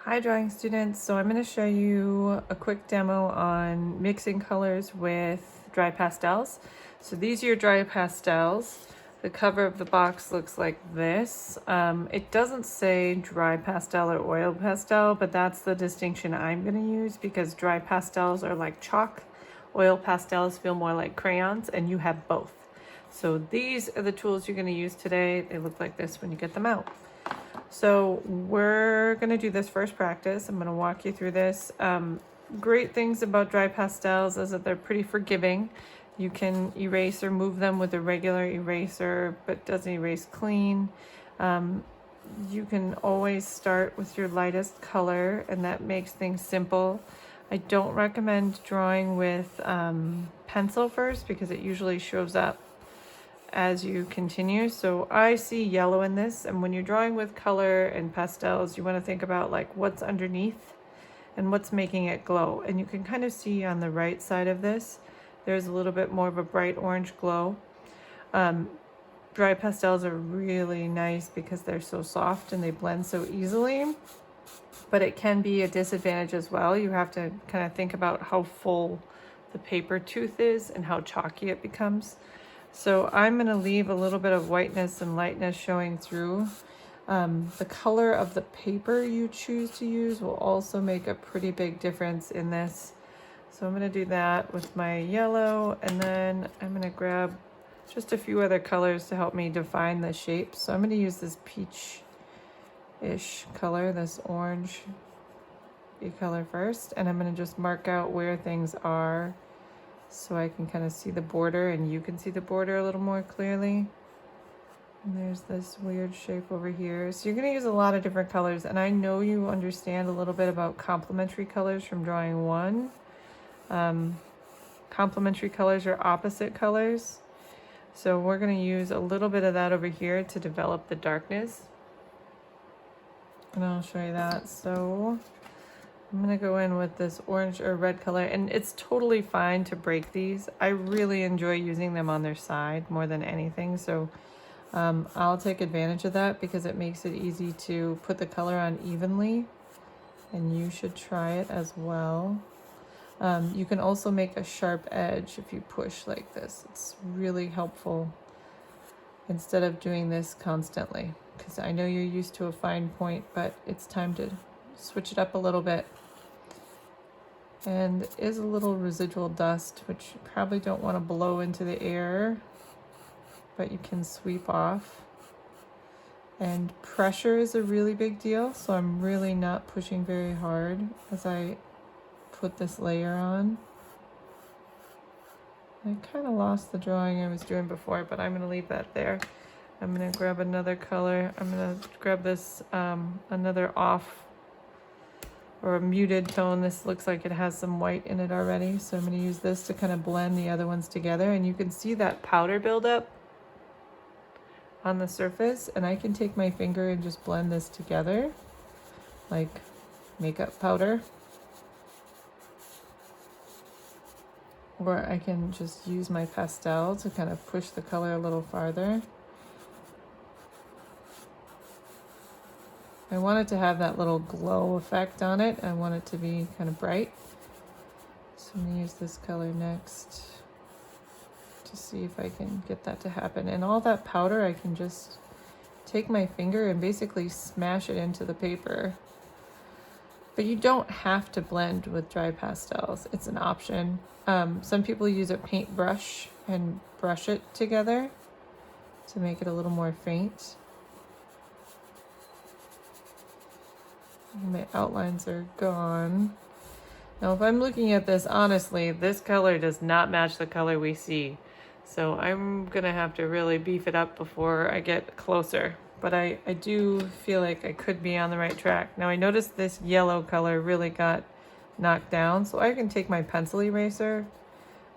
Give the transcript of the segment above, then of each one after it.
Hi drawing students, so I'm going to show you a quick demo on mixing colors with dry pastels. So these are your dry pastels. The cover of the box looks like this. It doesn't say dry pastel or oil pastel, but that's the distinction I'm going to use because dry pastels are like chalk, oil pastels feel more like crayons, and you have both. So these are the tools you're going to use today. They look like this when you get them out. So we're gonna do this first practice. I'm gonna walk you through this. Great things about dry pastels is that they're pretty forgiving. You can erase or move them with a regular eraser, but it doesn't erase clean. You can always start with your lightest color, and that makes things simple. I don't recommend drawing with pencil first because it usually shows up as you continue. So I see yellow in this, and when you're drawing with color and pastels, you want to think about like what's underneath and what's making it glow. And you can kind of see on the right side of this, there's a little bit more of a bright orange glow. Dry pastels are really nice because they're so soft and they blend so easily, but it can be a disadvantage as well. You have to kind of think about how full the paper tooth is and how chalky it becomes. So I'm going to leave a little bit of whiteness and lightness showing through. The color of the paper you choose to use will also make a pretty big difference in this. So I'm going to do that with my yellow, and then I'm going to grab just a few other colors to help me define the shape. So I'm going to use this peach-ish color, this orange color first, and I'm going to just mark out where things are so I can kind of see the border and you can see the border a little more clearly. And there's this weird shape over here. So you're going to use a lot of different colors, and I know you understand a little bit about complementary colors from drawing one. Complementary colors are opposite colors. So we're going to use a little bit of that over here to develop the darkness. And I'll show you that. So I'm gonna go in with this orange or red color, and it's totally fine to break these. I really enjoy using them on their side more than anything, so I'll take advantage of that because it makes it easy to put the color on evenly, and you should try it as well. You can also make a sharp edge if you push like this. It's really helpful instead of doing this constantly, because I know you're used to a fine point, but it's time to switch it up a little bit. And is a little residual dust, which you probably don't want to blow into the air, but you can sweep off. And pressure is a really big deal, so I'm really not pushing very hard as I put this layer on. I kind of lost the drawing I was doing before, but I'm going to leave that there. I'm going to grab another color. I'm going to grab this another off or a muted tone. This looks like it has some white in it already, so I'm going to use this to kind of blend the other ones together, and you can see that powder buildup on the surface, and I can take my finger and just blend this together like makeup powder, or I can just use my pastel to kind of push the color a little farther. I want it to have that little glow effect on it. I want it to be kind of bright. So I'm going to use this color next to see if I can get that to happen. And all that powder, I can just take my finger and basically smash it into the paper. But you don't have to blend with dry pastels. It's an option. Some people use a paintbrush and brush it together to make it a little more faint. My outlines are gone. Now, if I'm looking at this honestly, this color does not match the color we see. So I'm gonna have to really beef it up before I get closer. But I do feel like I could be on the right track. Now I noticed this yellow color really got knocked down, so I can take my pencil eraser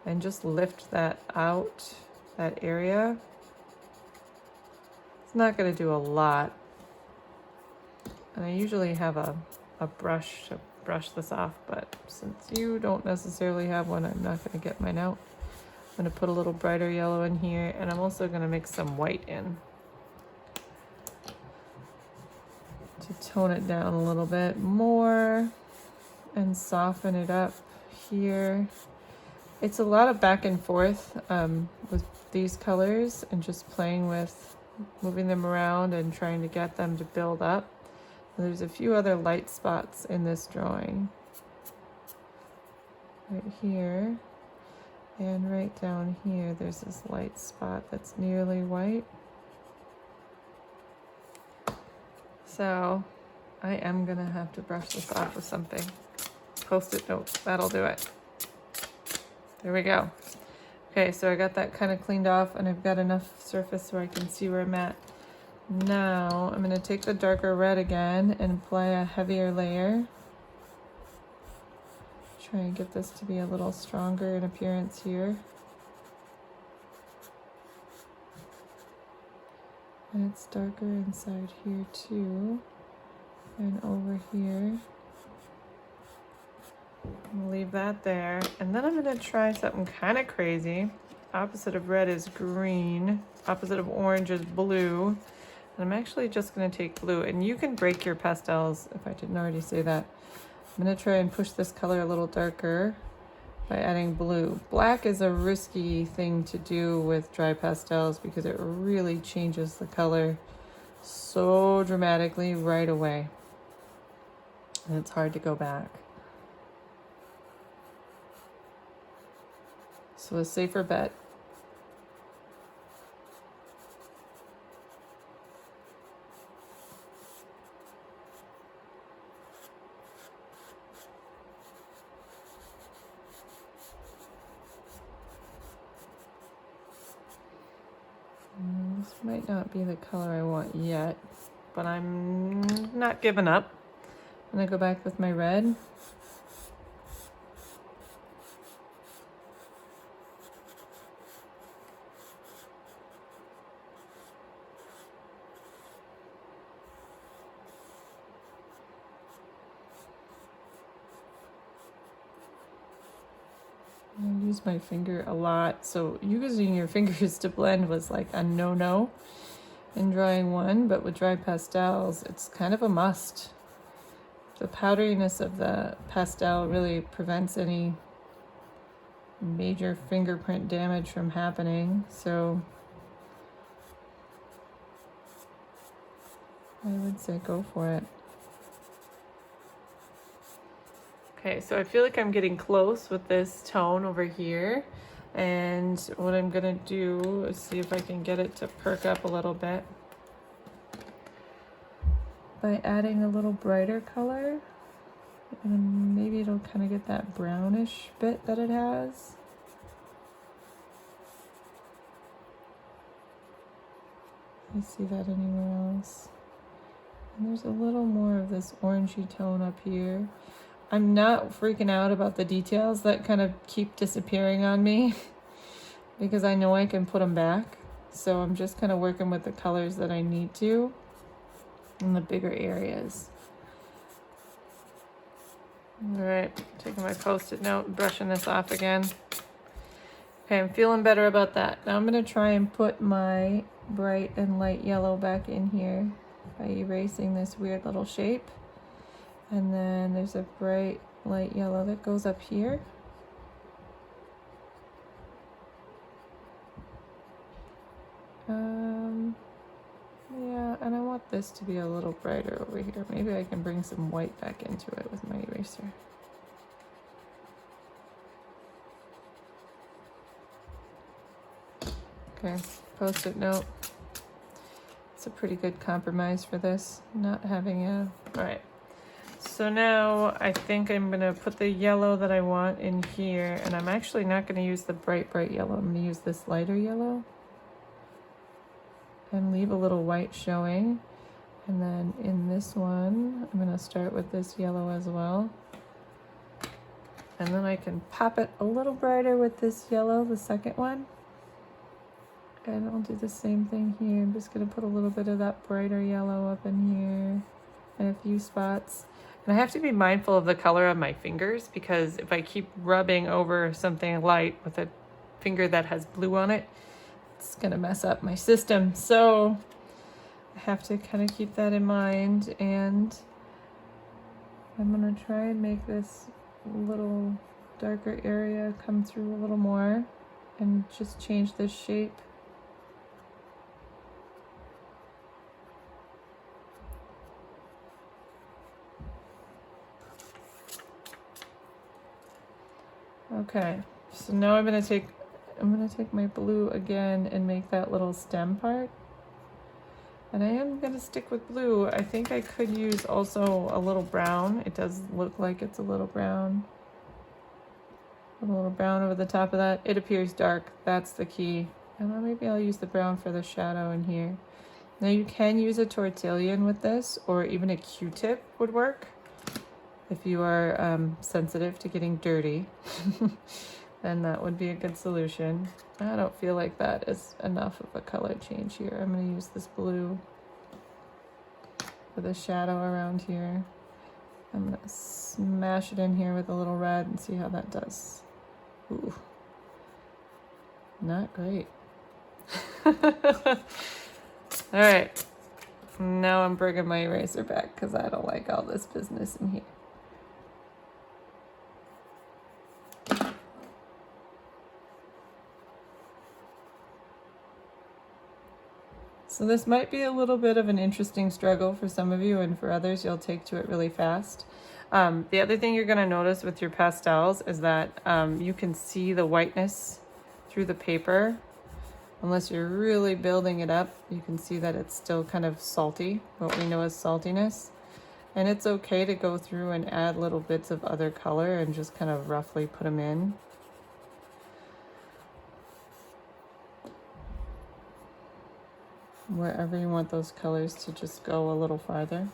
and just lift that out, that area. It's not gonna do a lot. And I usually have a brush to brush this off, but since you don't necessarily have one, I'm not going to get mine out. I'm going to put a little brighter yellow in here, and I'm also going to mix some white in. to tone it down a little bit more and soften it up here. It's a lot of back and forth with these colors and just playing with moving them around and trying to get them to build up. There's a few other light spots in this drawing. Right here and right down here, there's this light spot that's nearly white. So I am gonna have to brush this off with something. Post-it notes, that'll do it. There we go. Okay, so I got that kind of cleaned off and I've got enough surface so I can see where I'm at. Now I'm gonna take the darker red again and apply a heavier layer. Try and get this to be a little stronger in appearance here. And it's darker inside here too, and over here. I'm gonna leave that there. And then I'm gonna try something kind of crazy. Opposite of red is green. Opposite of orange is blue. And I'm actually just gonna take blue. And you can break your pastels if I didn't already say that. I'm gonna try and push this color a little darker by adding blue. Black is a risky thing to do with dry pastels because it really changes the color so dramatically right away. And it's hard to go back. So a safer bet. This might not be the color I want yet, but I'm not giving up. I'm gonna go back with my red. I use my finger a lot, so using your fingers to blend was like a no-no in drawing one, but with dry pastels, it's kind of a must. The powderiness of the pastel really prevents any major fingerprint damage from happening, so I would say go for it. Okay, so I feel like I'm getting close with this tone over here. And what I'm gonna do is see if I can get it to perk up a little bit by adding a little brighter color. And maybe it'll kind of get that brownish bit that it has. I see that anywhere else. And there's a little more of this orangey tone up here. I'm not freaking out about the details that kind of keep disappearing on me because I know I can put them back. So I'm just kind of working with the colors that I need to in the bigger areas. All right, taking my Post-it note and brushing this off again. Okay, I'm feeling better about that. Now I'm gonna try and put my bright and light yellow back in here by erasing this weird little shape. And then there's a bright light yellow that goes up here. Yeah, and I want this to be a little brighter over here. Maybe I can bring some white back into it with my eraser. Okay, Post-it note. It's a pretty good compromise for this, not having a, all right. So now I think I'm gonna put the yellow that I want in here, and I'm actually not gonna use the bright yellow. I'm gonna use this lighter yellow and leave a little white showing. And then in this one, I'm gonna start with this yellow as well. And then I can pop it a little brighter with this yellow, the second one. And I'll do the same thing here. I'm just gonna put a little bit of that brighter yellow up in here and a few spots. And I have to be mindful of the color of my fingers because if I keep rubbing over something light with a finger that has blue on it, it's gonna mess up my system. So have to kind of keep that in mind, and I'm gonna try and make this little darker area come through a little more and just change this shape. Okay, so now I'm gonna take my blue again and make that little stem part. And I am gonna stick with blue. I think I could use also a little brown. It does look like it's a little brown. A little brown over the top of that. It appears dark, that's the key. And maybe I'll use the brown for the shadow in here. Now you can use a tortillon with this, or even a Q-tip would work. If you are sensitive to getting dirty, then that would be a good solution. I don't feel like that is enough of a color change here. I'm going to use this blue for the shadow around here. I'm going to smash it in here with a little red and see how that does. Ooh, not great. All right, now I'm bringing my eraser back because I don't like all this business in here. So this might be a little bit of an interesting struggle for some of you, and for others you'll take to it really fast. The other thing you're going to notice with your pastels is that you can see the whiteness through the paper. Unless you're really building it up, you can see that it's still kind of salty, what we know as saltiness. And it's okay to go through and add little bits of other color and just kind of roughly put them in. Wherever you want those colors to just go a little farther.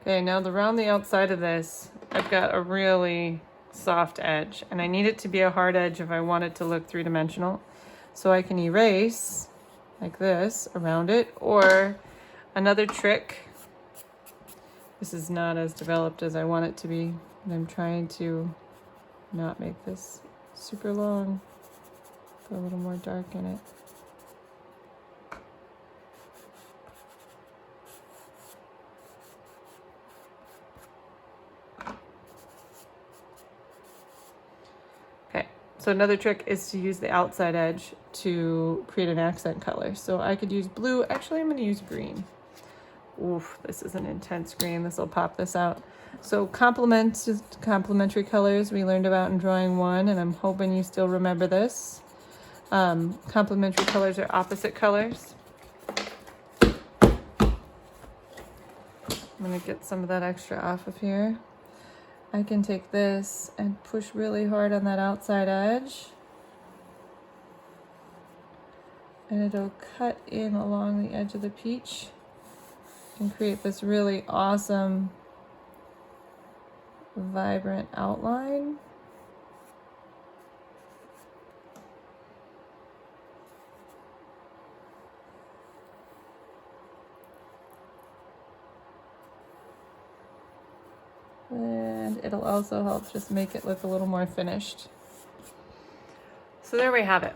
Okay, now around the outside of this, I've got a really soft edge, and I need it to be a hard edge if I want it to look three-dimensional. So I can erase like this around it, or another trick. This is not as developed as I want it to be, and I'm trying to not make this super long. Put a little more dark in it. Okay, so another trick is to use the outside edge to create an accent color. So I could use blue. Actually, I'm going to use green. Oof, this is an intense green. This will pop this out. So complementary colors we learned about in drawing 1, and I'm hoping you still remember this. Complementary colors are opposite colors. I'm going to get some of that extra off of here. I can take this and push really hard on that outside edge, and it'll cut in along the edge of the peach and create this really awesome, vibrant outline. And it'll also help just make it look a little more finished. So there we have it.